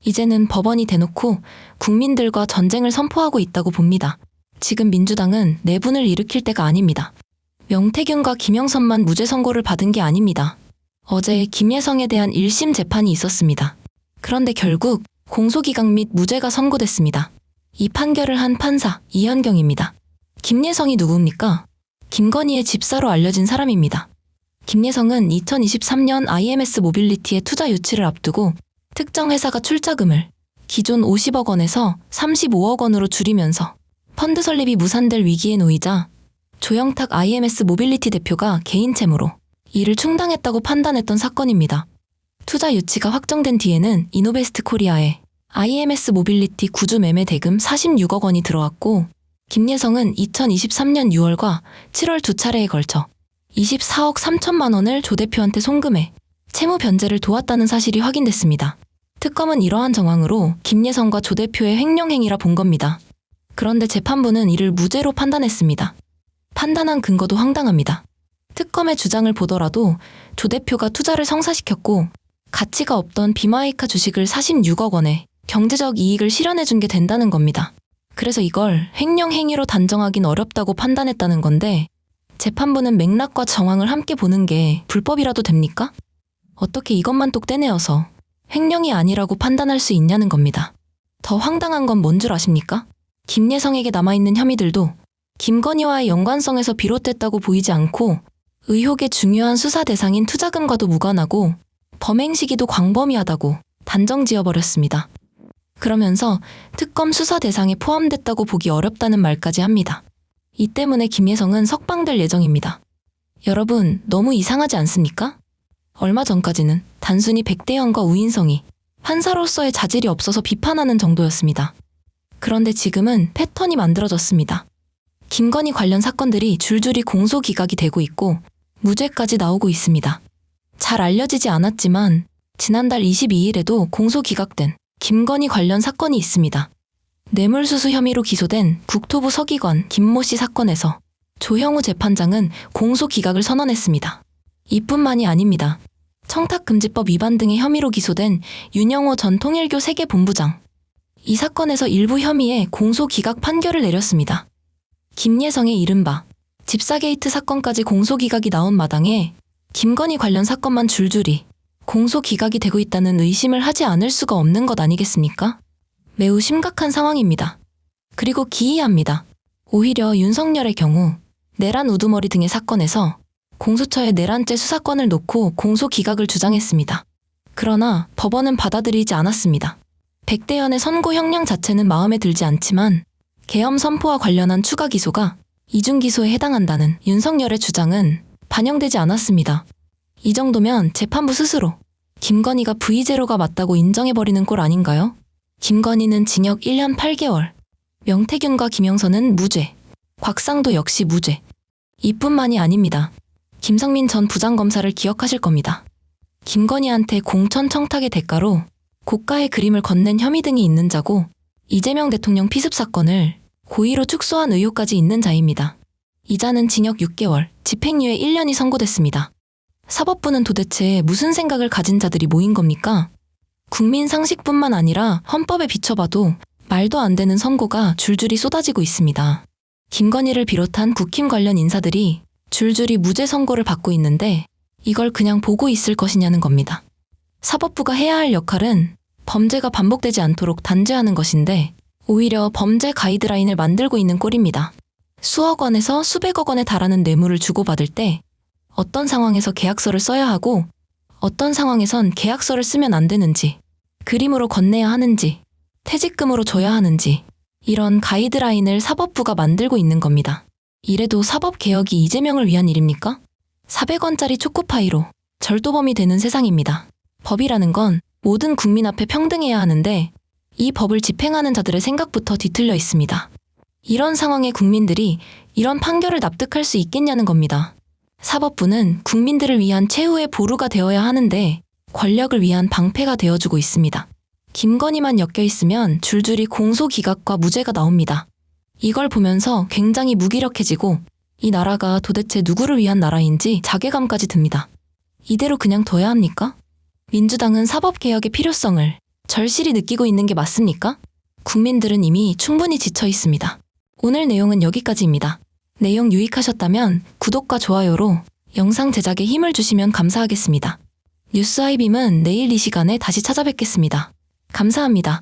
이제는 법원이 대놓고 국민들과 전쟁을 선포하고 있다고 봅니다. 지금 민주당은 내분을 일으킬 때가 아닙니다. 명태균과 김영선만 무죄 선고를 받은 게 아닙니다. 어제 김예성에 대한 1심 재판이 있었습니다. 그런데 결국 공소기각 및 무죄가 선고됐습니다. 이 판결을 한 판사 이현경입니다. 김예성이 누구입니까? 김건희의 집사로 알려진 사람입니다. 김예성은 2023년 IMS 모빌리티의 투자 유치를 앞두고 특정 회사가 출자금을 기존 50억 원에서 35억 원으로 줄이면서 펀드 설립이 무산될 위기에 놓이자 조영탁 IMS 모빌리티 대표가 개인 채무로 이를 충당했다고 판단했던 사건입니다. 투자 유치가 확정된 뒤에는 이노베스트 코리아에 IMS 모빌리티 구주 매매 대금 46억 원이 들어왔고 김예성은 2023년 6월과 7월 두 차례에 걸쳐 24억 3천만 원을 조 대표한테 송금해 채무 변제를 도왔다는 사실이 확인됐습니다. 특검은 이러한 정황으로 김예성과 조 대표의 횡령행위라 본 겁니다. 그런데 재판부는 이를 무죄로 판단했습니다. 판단한 근거도 황당합니다. 특검의 주장을 보더라도 조 대표가 투자를 성사시켰고 가치가 없던 비마이카 주식을 46억 원에 경제적 이익을 실현해준 게 된다는 겁니다. 그래서 이걸 횡령행위로 단정하긴 어렵다고 판단했다는 건데 재판부는 맥락과 정황을 함께 보는 게 불법이라도 됩니까? 어떻게 이것만 똑 떼내어서 횡령이 아니라고 판단할 수 있냐는 겁니다. 더 황당한 건 뭔 줄 아십니까? 김예성에게 남아있는 혐의들도 김건희와의 연관성에서 비롯됐다고 보이지 않고 의혹의 중요한 수사 대상인 투자금과도 무관하고 범행 시기도 광범위하다고 단정 지어버렸습니다. 그러면서 특검 수사 대상에 포함됐다고 보기 어렵다는 말까지 합니다. 이 때문에 김예성은 석방될 예정입니다. 여러분, 너무 이상하지 않습니까? 얼마 전까지는 단순히 백대현과 우인성이 판사로서의 자질이 없어서 비판하는 정도였습니다. 그런데 지금은 패턴이 만들어졌습니다. 김건희 관련 사건들이 줄줄이 공소기각이 되고 있고 무죄까지 나오고 있습니다. 잘 알려지지 않았지만 지난달 22일에도 공소기각된 김건희 관련 사건이 있습니다. 뇌물수수 혐의로 기소된 국토부 서기관 김모 씨 사건에서 조형우 재판장은 공소기각을 선언했습니다. 이뿐만이 아닙니다. 청탁금지법 위반 등의 혐의로 기소된 윤영호 전 통일교 세계본부장. 이 사건에서 일부 혐의에 공소기각 판결을 내렸습니다. 김예성의 이른바 집사게이트 사건까지 공소기각이 나온 마당에 김건희 관련 사건만 줄줄이 공소기각이 되고 있다는 의심을 하지 않을 수가 없는 것 아니겠습니까? 매우 심각한 상황입니다. 그리고 기이합니다. 오히려 윤석열의 경우 내란 우두머리 등의 사건에서 공수처의 내란죄 수사권을 놓고 공소기각을 주장했습니다. 그러나 법원은 받아들이지 않았습니다. 백대현의 선고 형량 자체는 마음에 들지 않지만 계엄 선포와 관련한 추가 기소가 이중 기소에 해당한다는 윤석열의 주장은 반영되지 않았습니다. 이 정도면 재판부 스스로 김건희가 V0가 맞다고 인정해버리는 꼴 아닌가요? 김건희는 징역 1년 8개월, 명태균과 김영선은 무죄, 곽상도 역시 무죄. 이뿐만이 아닙니다. 김성민 전 부장검사를 기억하실 겁니다. 김건희한테 공천 청탁의 대가로 고가의 그림을 건넨 혐의 등이 있는 자고 이재명 대통령 피습 사건을 고의로 축소한 의혹까지 있는 자입니다. 이 자는 징역 6개월, 집행유예 1년이 선고됐습니다. 사법부는 도대체 무슨 생각을 가진 자들이 모인 겁니까? 국민 상식뿐만 아니라 헌법에 비춰봐도 말도 안 되는 선고가 줄줄이 쏟아지고 있습니다. 김건희를 비롯한 국힘 관련 인사들이 줄줄이 무죄 선고를 받고 있는데 이걸 그냥 보고 있을 것이냐는 겁니다. 사법부가 해야 할 역할은 범죄가 반복되지 않도록 단죄하는 것인데 오히려 범죄 가이드라인을 만들고 있는 꼴입니다. 수억 원에서 수백억 원에 달하는 뇌물을 주고받을 때 어떤 상황에서 계약서를 써야 하고 어떤 상황에선 계약서를 쓰면 안 되는지, 그림으로 건네야 하는지, 퇴직금으로 줘야 하는지 이런 가이드라인을 사법부가 만들고 있는 겁니다. 이래도 사법개혁이 이재명을 위한 일입니까? 400원짜리 초코파이로 절도범이 되는 세상입니다. 법이라는 건 모든 국민 앞에 평등해야 하는데 이 법을 집행하는 자들의 생각부터 뒤틀려 있습니다. 이런 상황에 국민들이 이런 판결을 납득할 수 있겠냐는 겁니다. 사법부는 국민들을 위한 최후의 보루가 되어야 하는데 권력을 위한 방패가 되어주고 있습니다. 김건희만 엮여있으면 줄줄이 공소기각과 무죄가 나옵니다. 이걸 보면서 굉장히 무기력해지고 이 나라가 도대체 누구를 위한 나라인지 자괴감까지 듭니다. 이대로 그냥 둬야 합니까? 민주당은 사법개혁의 필요성을 절실히 느끼고 있는 게 맞습니까? 국민들은 이미 충분히 지쳐 있습니다. 오늘 내용은 여기까지입니다. 내용 유익하셨다면 구독과 좋아요로 영상 제작에 힘을 주시면 감사하겠습니다. 뉴스 아이빔은 내일 이 시간에 다시 찾아뵙겠습니다. 감사합니다.